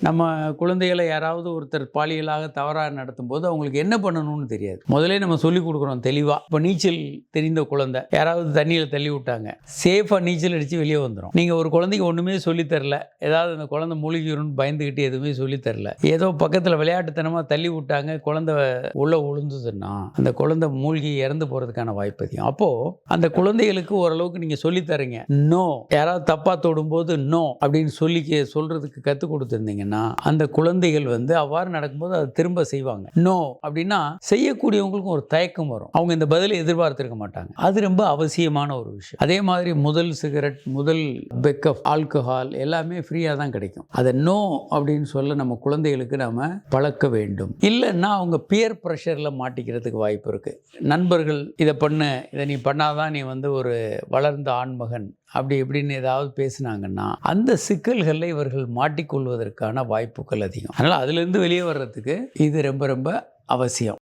நம்ம குழந்தைகளை யாராவது ஒருத்தர் பாலியலாக தவறாக நடத்தும் போது அவங்களுக்கு என்ன பண்ணணும்னு தெரியாது. முதலே நம்ம சொல்லிக் கொடுக்குறோம் தெளிவாக. இப்போ நீச்சல் தெரிந்த குழந்தை யாராவது தண்ணியில் தள்ளி விட்டாங்க, சேஃபாக நீச்சல் அடித்து வெளியே வந்துடும். நீங்கள் ஒரு குழந்தைக்கு ஒன்றுமே சொல்லித்தரல, ஏதாவது அந்த குழந்தை மூழ்கிடும்னு பயந்துக்கிட்டு எதுவுமே சொல்லித்தரல, ஏதோ பக்கத்தில் விளையாட்டுத்தனமாக தள்ளி விட்டாங்க, குழந்தை உள்ளே விழுந்ததுன்னா அந்த குழந்தை மூழ்கி இறந்து போகிறதுக்கான வாய்ப்பு அதிகம். அப்போது அந்த குழந்தைகளுக்கு ஓரளவுக்கு நீங்கள் சொல்லித்தரீங்க. நோ, யாராவது தப்பாக தொடும்போது நோ அப்படின்னு சொல்கிறதுக்கு கற்றுக் கொடுத்துருந்தீங்கன்னா அந்த குழந்தைகள் அவ்வாறு நடக்கும்போது அதை திரும்ப செய்வாங்க. நோ அப்படின்னா செய்யக்கூடியவங்களுக்கும் ஒரு தயக்கம் வரும், அவங்க இந்த பதிலை எதிர்பார்த்திருக்க மாட்டாங்க. அது ரொம்ப அவசியமான ஒரு விஷயம். அதே மாதிரி முதல் சிகரெட், முதல் பெக் ஆஃப் ஆல்கஹால் எல்லாமே ஃப்ரீயாக தான் கிடைக்கும். அதை நோ அப்படின்னு சொல்ல நம்ம குழந்தைகளுக்கு நம்ம பழக்க வேண்டும். இல்லைன்னா அவங்க பியர் ப்ரெஷரில் மாட்டிக்கிறதுக்கு வாய்ப்பு இருக்குது. நண்பர்கள் இதை பண்ணு, இதை நீ பண்ணாதான் நீ ஒரு வளர்ந்த ஆண்மகன் அப்படி இப்படின்னு ஏதாவது பேசினாங்கன்னா அந்த சிக்கல்களில் இவர்கள் மாட்டிக்கொள்வதற்கான வாய்ப்புகள் அதிகம். அதனால் அதிலிருந்து வெளியே வர்றதுக்கு இது ரொம்ப ரொம்ப அவசியம்.